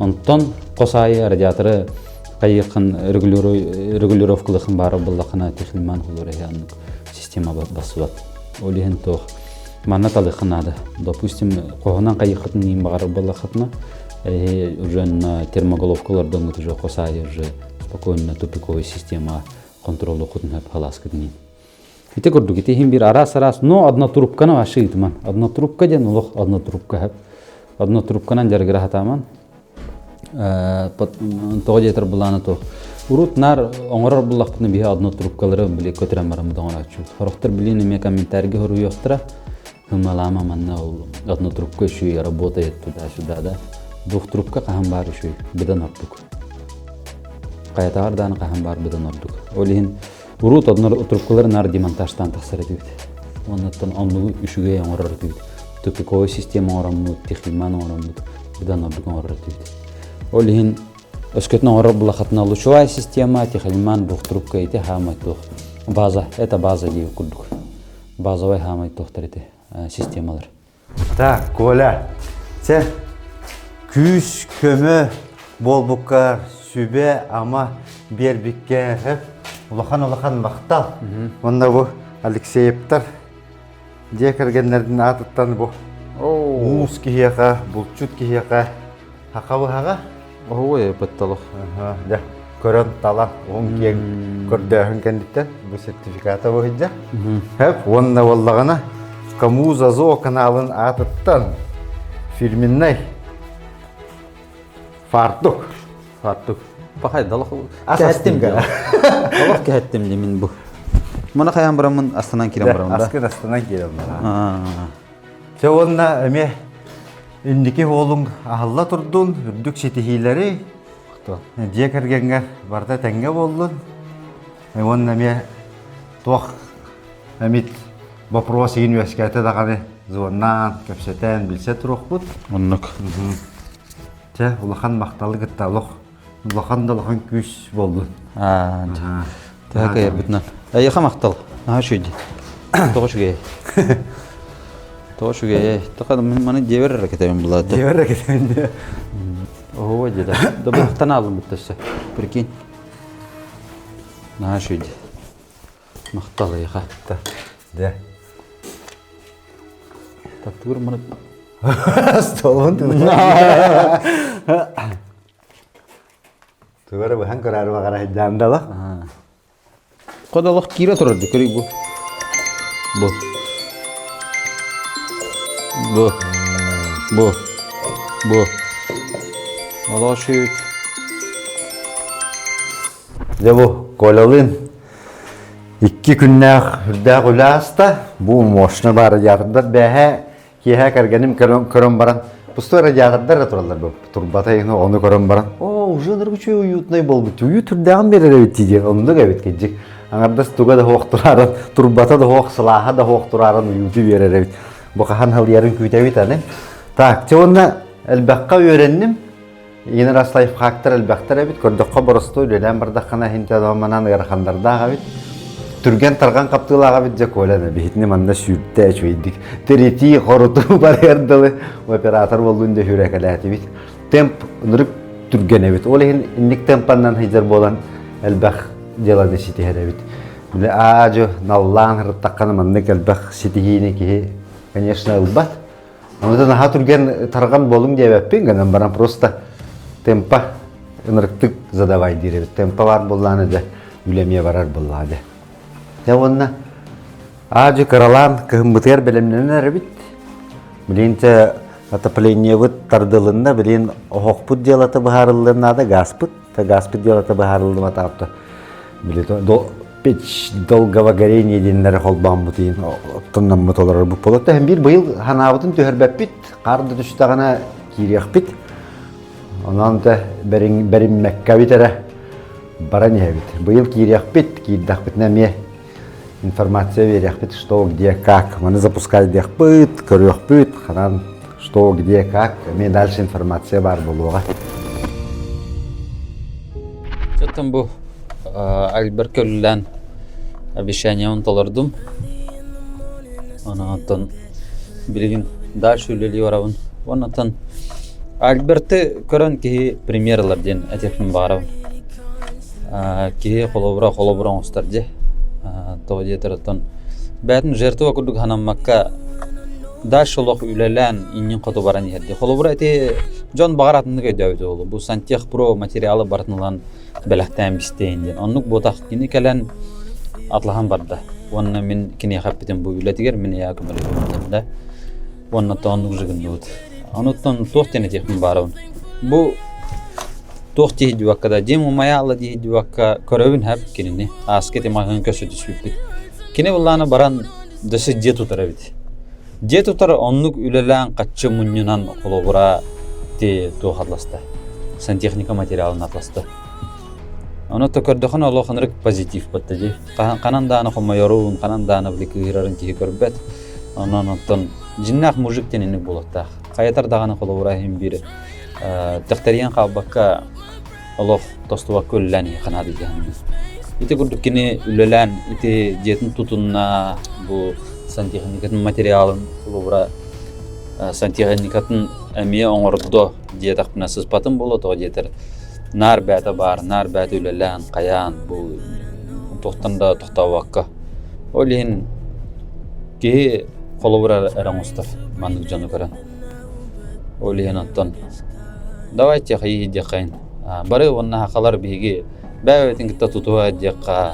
Онтон косайы радиаторы кайыкын регулировкалыхын бары булаханы Тихилман хулура яннык система басуат. Олихин тох манна талыхынады. Допустим, кохунан кайыкытын ним бары булахатна уже на термоголовкалардан уже косайы уже спокойно тупиковая система контролу кутун хап халас киднин. Ите көрдүк ите хим бир арас, но одна трубканы ашыйтман. Одна трубка ден улук одна трубка хап. Одна трубканан жаргыра хатаман. Тоғы жетір бұланы тоқ. Урут нар оңырар бұллақпытны бейе одна трубкалары біле көтірен барамы доңыр ачуд. Хорықтар білейін еме комментарги хору yoқтыра. Хымалама манна одна трубка шуй работает туда-сюда, да. Двух трубка қахан бары шуй, бідан ордук. Қаятағар даны қахан бары бідан ордук. Олейін урут одна трубкалары нар демонтажтан тақсар етуд. Оннаттан онлугу үшуге оңырар етуд. Тупиковая система орамуд, Тихилман орамуд, бідан ордук оңырар етуд. Олейін өскөтін оңырар бұлақатына лучевая система, Тихилман бұқ трубка еті хамай тоқ. База, это база дейбит курдук. Базовый хамай тохтар эти системалар. Так, Коля, sen küs kömü bolbukka sübe ama berbikke hep ulakan maktal. Onda bu Alexeyevtar diye kergenlerden atıttan bu. Muz kihiyaka, bulçut kihiyaka, hakabu haka. Ой, пытталык. Да, көрөн талан, он кең көрдөһүн кендиттен bu sertifikata boyunca. Hep onda валлагана Кому Зазо каналын атыттан фильминнай фартук. Пахай далык. Асастым га. Далык кәттем де мен бу. Мына каян барамын, Астанан килем барамын да. Аскын астынан келем бара. Онна эме индики олуң ахалла турдун, үрдүк сетихилери. Дие кергенге барда теңге болдун. Онна эме тох эмит вопрос университета даганы звоннан, көпсетен билсе турукпут. Оннук. Те, улахан макталы гытталык. Улахан далахан күс болду. Так ербитнан. Яха мактал. Наха шуйди. Тогошуге. Тока маны дебер кетем булат. Дебер кетем. Ого, деда. Да бухтан алым биттесе. Прикинь. Наха шуйди. Мактал яха. Да. Так тур маны. Столун ту. Тугара бахан карар багара жандала. Кодалык кире турды, көрөй бу. Бу. Алашы. Дебу кололын 2 күннәк үрдәк уласта бу мошна бар ятырдар бәһә киһә кергәнем көрөн баран. Пустой радиатордар туралар бу. Турбата ягына оны көрөн баран. Уже ныргычы уютный болбут. Уют үрдәгән берәр бит диде. Онда гәбит кеҗик. Аңарда стуга да хок тураран, турбата да хок, сылаха да хок тураран уюты берәр бит. Бу кахан хал ярын күтә бит аны. Так, чонна әлбәккә өйрәннем. Yine Raslайф хактар әлбәктәр бит. Көрдәккә барысты үлән бардакына хинтә даманан ярхандарда бит. Түрген тарган каптылага бит жаколаны битне манда сүртә чөйдик. Терети хоруту бар ярдылы оператор болдун деп хүрәкәләти бит. Темп нырып түргәне бит. Ол инник темпаннан хизер болан әлбәк делады ситеһә бит. Биле ажо наллан рыттакканы манда әлбәк ситеһине ки, конечно, улбат. Анда наха түрген тарган болун деп әппен гәнән баран просто темпа нырыктык задавай дире. Темпа бар болланы да үлемия барар боллады. Ya onna acı karalan kıhımıtır bilimlenler bit. Bilince ataplenya bit tardılında bilin hoqput diyalatı baharıllığına da gasput. Ta gasput diyalatı baharıllığına taptı. Bilin do peç dolgava gareni dinler holban butin. Tonnan motolar bu polatta hem bir bıyıl hanavutun töhrbep bit. Qardı düştağına kiriyak bit. Ondan da berim Mekka bitere баран бит. Быйыл киряхпит, киддахпит нәме информация веряхпит, что, где, как. Маны запускать дяхпит, көряхпит, ханан, что, где, как. Мен дальше информация бар болуға. Заттан бу Альберкөллән обещание онталардым. Анатан билген дальше үлели барабын. Онатан Альберты көрөн ки премьерлар ден әтекмін барабын. Ки холобра оңыстар де. Тоғы детераттан. Бәтін жертуа күрдік ханаммакка дальше олық үлелән иннен қоту баран ерде. Холобра әте жон бағаратындығы өйді олы. Бұл сантех про материалы бартынылан бәләқтән бістейінден. Оннық ботақ кені кәлән атлаған барды. Онна мен кені қаппетен бұл үлетігер, мен яқым әлі. Онна тоғынық жүгінді өт. Оныттан тоқтен әтекмін барабын. Бұл тоқ дейді ваққада, дем умаялы дейді ваққа көрөбін әп кеніне. Аскеті мағын көсі түсіп бит. Кені бұлланы баран дөсі де тұтары бит. Де тұтары онлық үлелән қатшы мұннынан қолуғыра де тоқ атласты. Сантехника материалын атласты. Онытта көрдіғын олықын рік позитив бітті де. Қананданы құмайоруын, қананданы білік үйрарын кейі көрбет. Онытын жиннақ мұжықтен енік болаттақ. Қаятар дағаны қолуғыра хем бірі. Тіқтерген қалбаққа Олох тостуа көлләни қанады дегенде. ити курдуккини үлелән, ити жетин тутунна бу сантехникатын материалын булура сантехникатын әмие оңордо диетақпына сыспатын боло то жетер. Нар бәті бар, нар бәті үлелән, қаян бу тоқтанда тоқтауаққа. Олин ки қолыбыра әраңыстар мандық жаны көрін. Олин аттан. Давайте қайы деқайын. Бары онна хақалар бейге бәуетін кітта тұтуа деққа.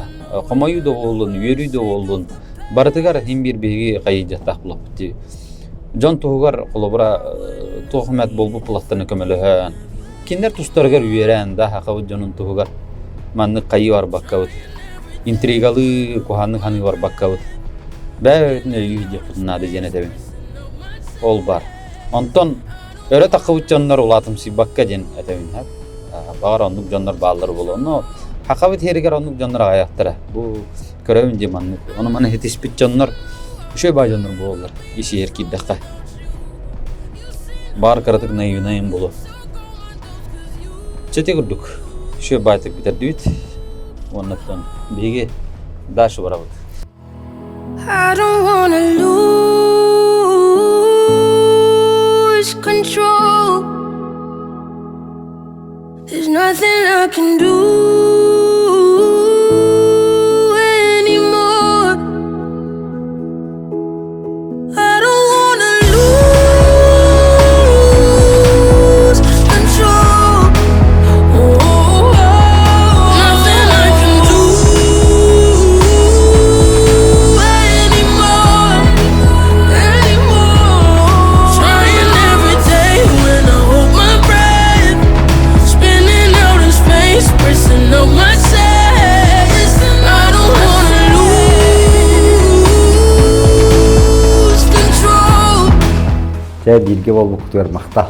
Қомайу да олын, үйеру да олын. Барытығар хем бір бейге қайы дектақ бұлап бітті. Жан тұғығар қолыбыра тоқымет болбу платтаны көмеліғын. Киндер тұстарғар үйерен да хақауыт жанын тұғығар. Мандық қайы бар баққауыт. Интригалы куханы ханы бар баққауыт. Бәуетін өйі де құтынады жене дәбін. Ол бар. Онтон өрі таққауыт жандар олатымсы баққа жен әтәбін. Бағар ондық жандар бағалар болу. Но хақауыт херігер ондық жандар аяқтыра. Бұл көрәуін де маңнық. Оны мана хетеспет жандар үшөй бай жандар болулар. Еші еркейдіққа. Бар қаратық найын болу. Чете күрдік. Үшөй байтық бітер дүйт. Оннаттан беге дашы барабыд. I don't wanna lose control. There's nothing I can do anymore. I don't wanna lose control. Nothing I can do anymore. Trying every day when I hold my breath, spinning out in space, pressing up my chest. I don't wanna lose control. Жай бирге болбук түгөр мактал.